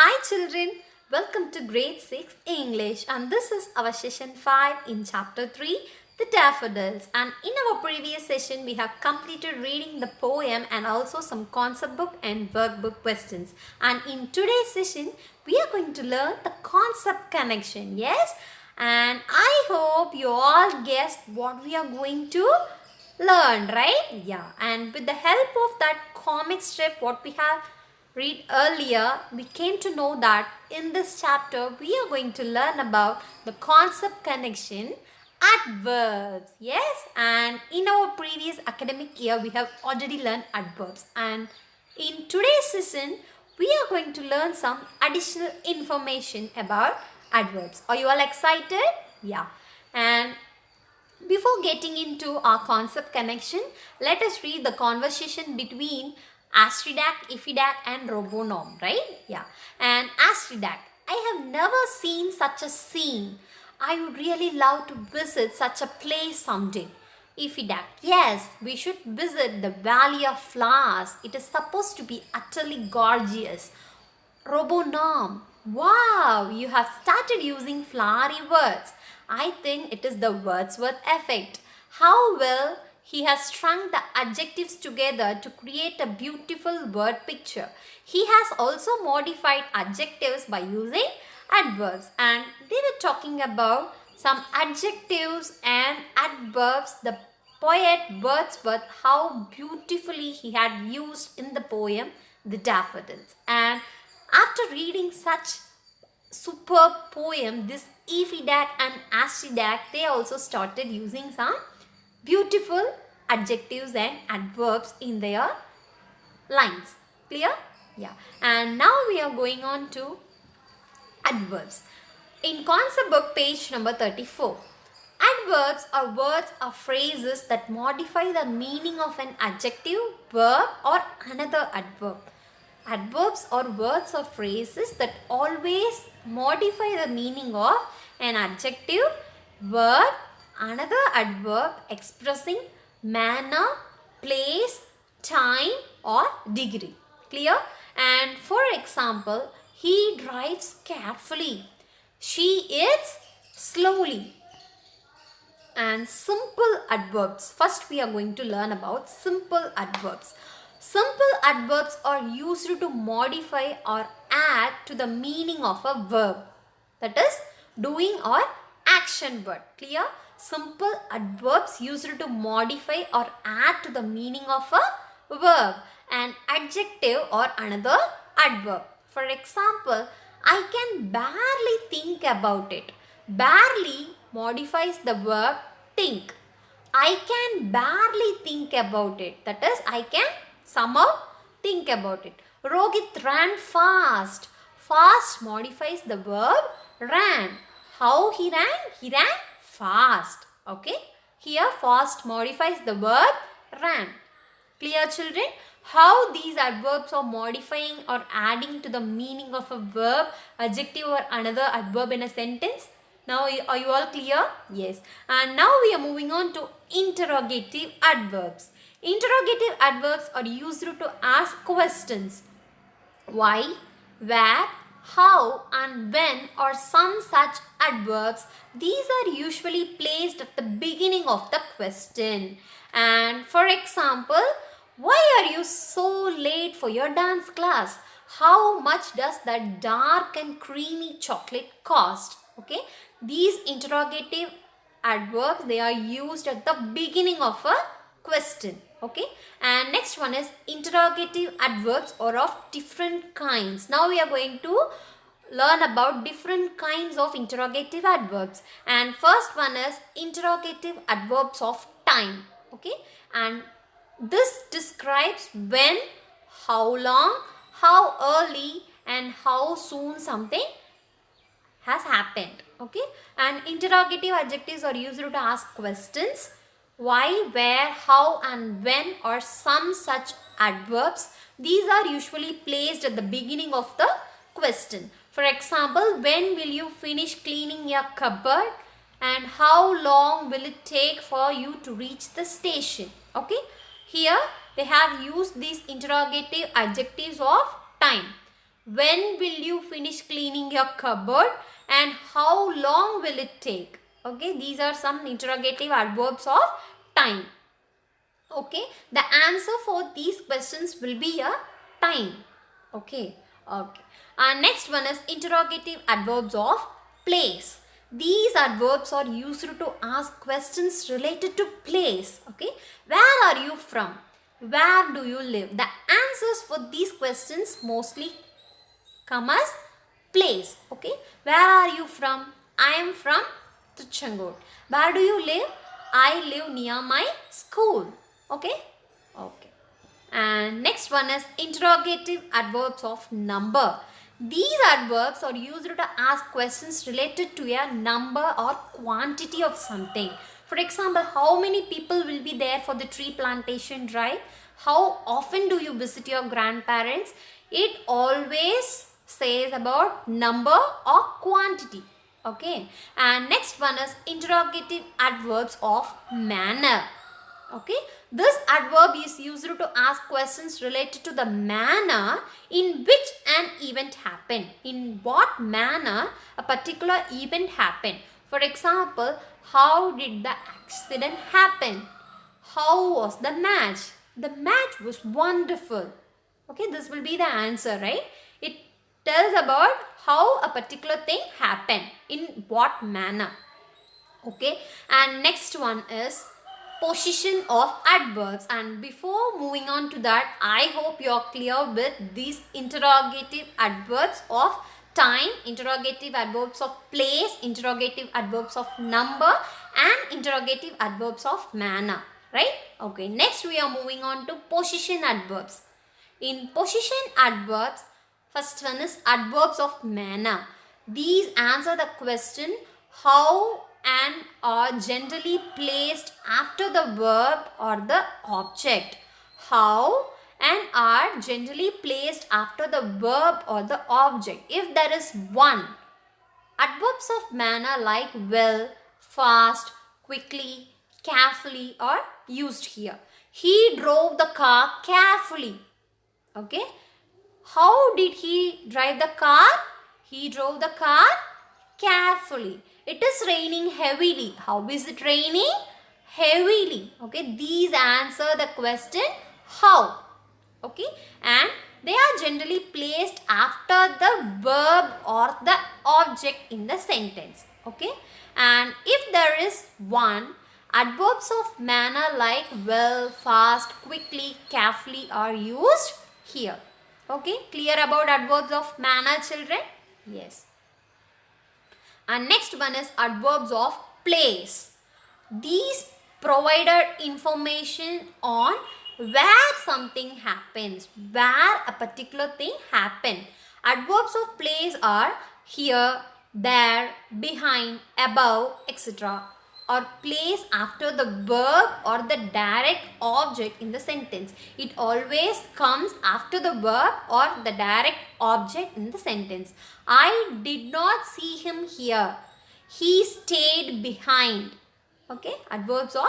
Hi children, welcome to grade 6 English and this is our session 5 in chapter 3, the daffodils. And in our previous session we have completed reading the poem and also some concept book and workbook questions. And in today's session we are going to learn the concept connection, yes? And I hope you all guessed what we are going to learn, right? Yeah, and with the help of that comic strip what we have read earlier, we came to know that in this chapter we are going to learn about the concept connection adverbs. Yes, and in our previous academic year we have already learned adverbs, and in today's session we are going to learn some additional information about adverbs. Are you all excited? Yeah. And before getting into our concept connection, let us read the conversation between Astridac, Iphidac and Robonom, right? Yeah. And Astridac, I have never seen such a scene. I would really love to visit such a place someday. Iphidac, yes, we should visit the Valley of Flowers. It is supposed to be utterly gorgeous. Robonom, wow, you have started using flowery words. I think it is the Wordsworth effect. How well he has strung the adjectives together to create a beautiful word picture. He has also modified adjectives by using adverbs, and they were talking about some adjectives and adverbs. The poet Wordsworth, how beautifully he had used in the poem The Daffodils. And after reading such superb poem, this Iphidac and Astridac, they also started using some beautiful adjectives and adverbs in their lines. Clear? Yeah. And now we are going on to adverbs. In concept book, page number 34. Adverbs are words or phrases that modify the meaning of an adjective, verb or another adverb. Adverbs are words or phrases that always modify the meaning of an adjective, verb, another adverb expressing manner, place, time or degree. Clear? And for example, he drives carefully. She eats slowly. And simple adverbs. First we are going to learn about simple adverbs. Simple adverbs are used to modify or add to the meaning of a verb. That is doing or action word. Clear? Simple adverbs used to modify or add to the meaning of a verb. An adjective or another adverb. For example, I can barely think about it. Barely modifies the verb think. I can barely think about it. That is, I can somehow think about it. Rohit ran fast. Fast modifies the verb ran. How he ran? He ran fast. Okay. Here fast modifies the verb ran. Clear, children? How these adverbs are modifying or adding to the meaning of a verb, adjective or another adverb in a sentence? Now, are you all clear? Yes. And now we are moving on to interrogative adverbs. Interrogative adverbs are used to ask questions. Why, where, how and when or some such adverbs. These are usually placed at the beginning of the question. And for example, why are you so late for your dance class? How much does that dark and creamy chocolate cost? Okay, these interrogative adverbs, they are used at the beginning of a question. Okay, and next one is interrogative adverbs are of different kinds. Now we are going to learn about different kinds of interrogative adverbs, and first one is interrogative adverbs of time. Okay, and this describes when, how long, how early and how soon something has happened. Okay, and interrogative adjectives are used to ask questions. Why, where, how and when or some such adverbs. These are usually placed at the beginning of the question. For example, when will you finish cleaning your cupboard? And how long will it take for you to reach the station? Okay, here they have used these interrogative adjectives of time. When will you finish cleaning your cupboard? And how long will it take? Okay, these are some interrogative adverbs of time. Okay, the answer for these questions will be a time. Okay, okay. Next one is interrogative adverbs of place. These adverbs are used to ask questions related to place. Okay, where are you from? Where do you live? The answers for these questions mostly come as place. Okay, where are you from? I am from Trichandur. Where do you live? I live near my school. Okay, okay. And next one is interrogative adverbs of number. These adverbs are used to ask questions related to a number or quantity of something. For example, how many people will be there for the tree plantation drive? How often do you visit your grandparents? It always says about number or quantity. Okay. And next one is interrogative adverbs of manner. Okay, this adverb is used to ask questions related to the manner in which an event happened. In what manner a particular event happened. For example, how did the accident happen? How was the match? The match was wonderful. Okay, this will be the answer, right? It tells about how a particular thing happened, in what manner. Okay, and next one is position of adverbs. And before moving on to that, I hope you are clear with these interrogative adverbs of time, interrogative adverbs of place, interrogative adverbs of number, and interrogative adverbs of manner, right? Okay, next we are moving on to position adverbs. In position adverbs, first one is adverbs of manner. These answer the question how and are generally placed after the verb or the object. How and are generally placed after the verb or the object. If there is one, adverbs of manner like well, fast, quickly, carefully are used here. He drove the car carefully. Okay. How did he drive the car? He drove the car carefully. It is raining heavily. How is it raining? Heavily. Okay, these answer the question how. Okay, and they are generally placed after the verb or the object in the sentence. Okay, and if there is one, adverbs of manner like well, fast, quickly, carefully are used here. Okay, clear about adverbs of manner, children? Yes. And next one is adverbs of place. These provided information on where something happens, where a particular thing happened. Adverbs of place are here, there, behind, above, etc. or place after the verb or the direct object in the sentence. It always comes after the verb or the direct object in the sentence. I did not see him here. He stayed behind. Okay, adverbs of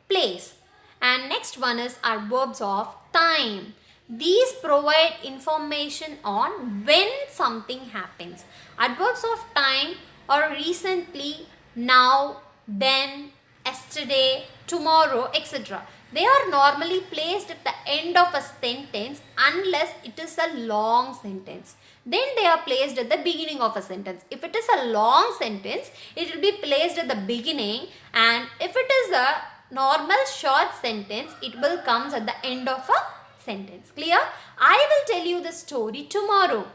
place. And next one is adverbs of time. These provide information on when something happens. Adverbs of time are recently, now, then, yesterday, tomorrow, etc. They are normally placed at the end of a sentence unless it is a long sentence. Then they are placed at the beginning of a sentence. If it is a long sentence, it will be placed at the beginning, and if it is a normal short sentence, it will come at the end of a sentence. Clear? I will tell you the story tomorrow.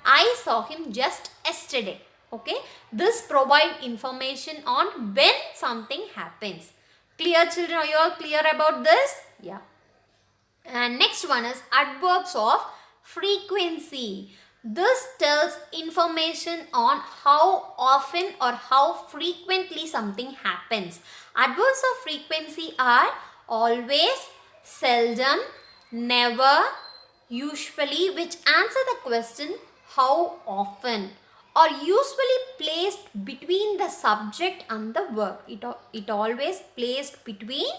I saw him just yesterday. Okay, this provide information on when something happens. Clear, children? Are you all clear about this? Yeah. And next one is adverbs of frequency. This tells information on how often or how frequently something happens. Adverbs of frequency are always, seldom, never, usually, which answer the question how often, or usually placed between the subject and the verb. It always placed between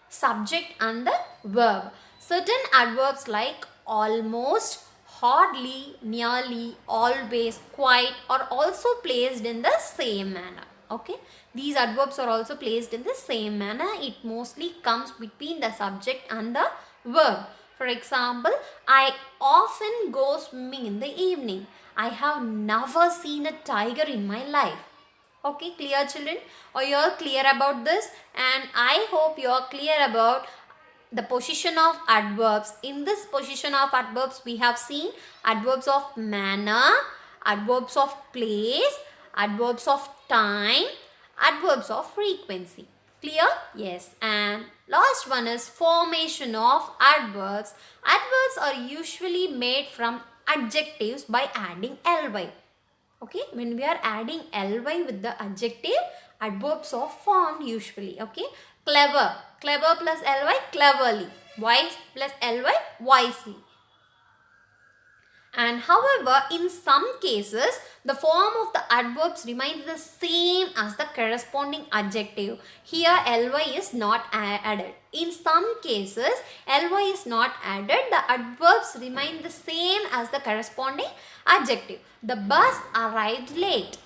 subject and the verb. Certain adverbs like almost, hardly, nearly, always, quite are also placed in the same manner. Okay, these adverbs are also placed in the same manner. It mostly comes between the subject and the verb. For example, I often go swimming in the evening. I have never seen a tiger in my life. Okay, clear children? Are you all clear about this? And I hope you are clear about the position of adverbs. In this position of adverbs, we have seen adverbs of manner, adverbs of place, adverbs of time, adverbs of frequency. Clear? Yes. And last one is formation of adverbs. Adverbs are usually made from adjectives by adding ly. Okay, when we are adding ly with the adjective, adverbs are formed usually. Okay, clever, clever plus ly, cleverly. Wise plus ly, wisely. And however, in some cases, the form of the adverbs remains the same as the corresponding adjective. Here, ly is not added. In some cases, ly is not added. The adverbs remain the same as the corresponding adjective. The bus arrived late.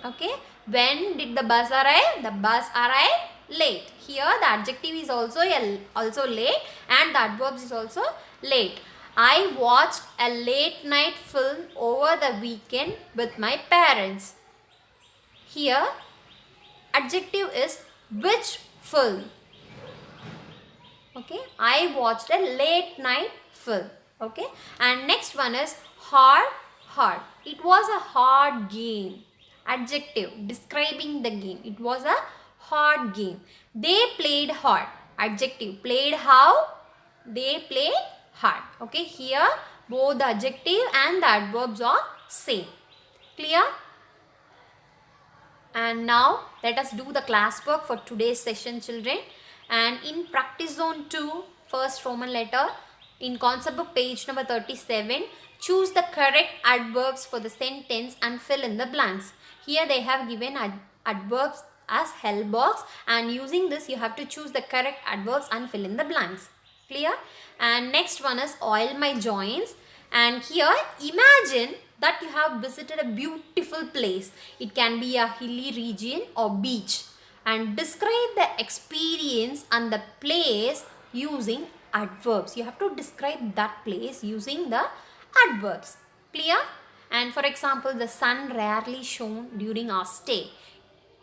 Okay. When did the bus arrive? The bus arrived late. Here, the adjective is also late and the adverbs is also late. I watched a late night film over the weekend with my parents. Here, adjective is which film. Okay, I watched a late night film. Okay, and next one is hard. It was a hard game. Adjective describing the game. It was a hard game. They played hard. Adjective played how? They played hard. Okay, here both the adjective and the adverbs are same. Clear? And now let us do the classwork for today's session, children. And in practice zone 2, first Roman letter, in concept book page number 37, choose the correct adverbs for the sentence and fill in the blanks. Here they have given adverbs as help box, and using this you have to choose the correct adverbs and fill in the blanks. Clear? And next one is oil my joints. And here imagine that you have visited a beautiful place. It can be a hilly region or beach. And describe the experience and the place using adverbs. You have to describe that place using the adverbs. Clear? And for example, the sun rarely shone during our stay.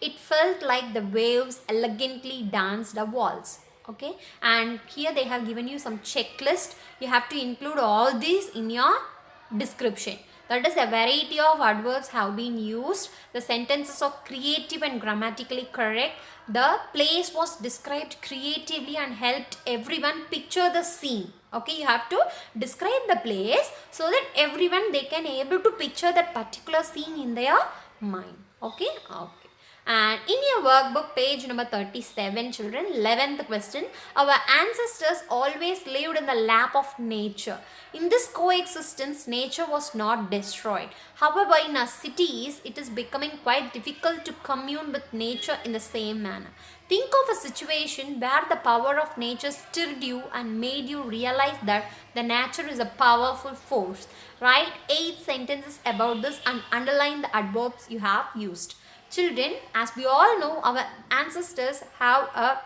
It felt like the waves elegantly danced a waltz. Okay, and here they have given you some checklist. You have to include all these in your description. That is, a variety of adverbs have been used. The sentences are creative and grammatically correct. The place was described creatively and helped everyone picture the scene. Okay, you have to describe the place so that everyone they can able to picture that particular scene in their mind. Okay, okay. And in your workbook page number 37, children, 11th question, our ancestors always lived in the lap of nature. In this coexistence, nature was not destroyed. However, in our cities, it is becoming quite difficult to commune with nature in the same manner. Think of a situation where the power of nature stirred you and made you realize that the nature is a powerful force. Write 8 sentences about this and underline the adverbs you have used. Children, as we all know, our ancestors have a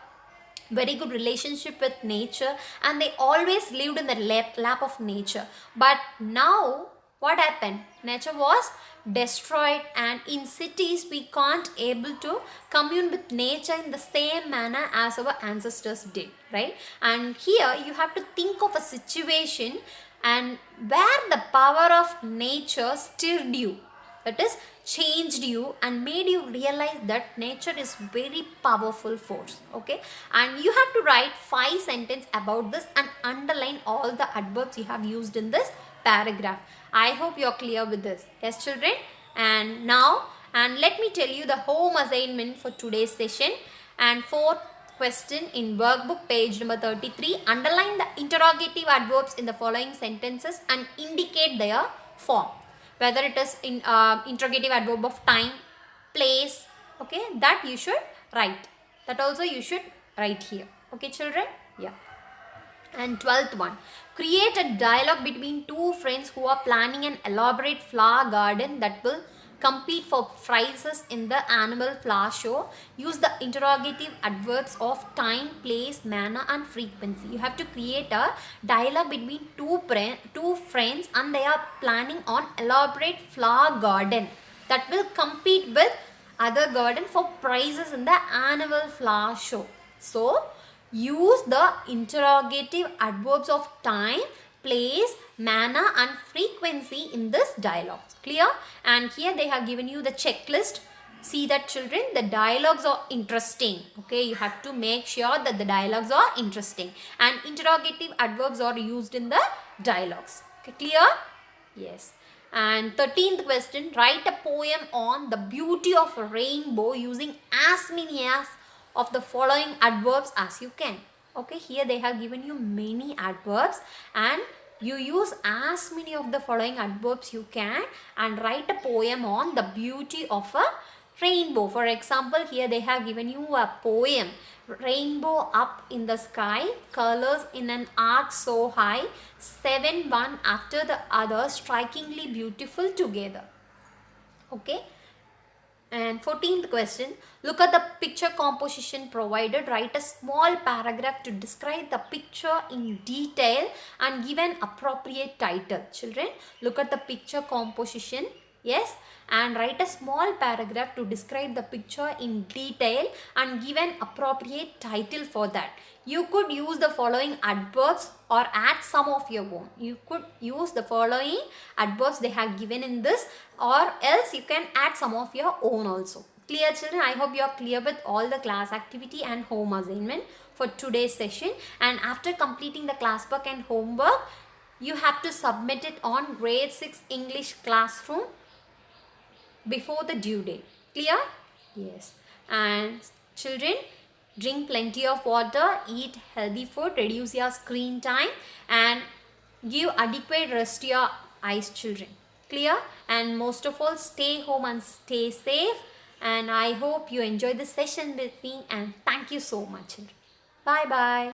very good relationship with nature and they always lived in the lap of nature. But now, what happened? Nature was destroyed, and in cities we can't able to commune with nature in the same manner as our ancestors did, right? And here you have to think of a situation and where the power of nature stirred you. That is, changed you and made you realize that nature is very powerful force. Okay, and you have to write 5 sentences about this and underline all the adverbs you have used in this paragraph. I hope you are clear with this. Yes, children. And now, and let me tell you the home assignment for today's session. And 4th question in workbook page number 33, underline the interrogative adverbs in the following sentences and indicate their form. Whether it is in interrogative adverb of time, place, okay, that you should write. That also you should write here. Okay, children? Yeah. And 12th one, Create a dialogue between two friends who are planning an elaborate flower garden that will compete for prizes in the annual flower show. Use the interrogative adverbs of time, place, manner and frequency. You have to create a dialogue between two friends and they are planning on elaborate flower garden that will compete with other garden for prizes in the annual flower show. So, use the interrogative adverbs of time, place, manner and frequency in this dialogue. Clear? And here they have given you the checklist. See that children, the dialogues are interesting. Okay, you have to make sure that the dialogues are interesting. And interrogative adverbs are used in the dialogues. Okay, clear? Yes. And 13th question, write a poem on the beauty of a rainbow using as many as of the following adverbs as you can. Okay, here they have given you many adverbs and you use as many of the following adverbs you can and write a poem on the beauty of a rainbow. For example, here they have given you a poem. Rainbow up in the sky, colors in an arc so high, seven one after the other, strikingly beautiful together. Okay. And 14th question, look at the picture composition provided. Write a small paragraph to describe the picture in detail and give an appropriate title. Children, look at the picture composition. Yes, and write a small paragraph to describe the picture in detail and give an appropriate title for that. You could use the following adverbs or add some of your own. You could use the following adverbs they have given in this, or else you can add some of your own also. Clear children? I hope you are clear with all the class activity and home assignment for today's session. And after completing the class work and homework, you have to submit it on grade 6 English classroom before the due date. Clear? Yes. And children, drink plenty of water, eat healthy food, reduce your screen time and give adequate rest to your eyes, children. Clear? And most of all, stay home and stay safe. And I hope you enjoy this session with me and thank you so much, children. Bye bye.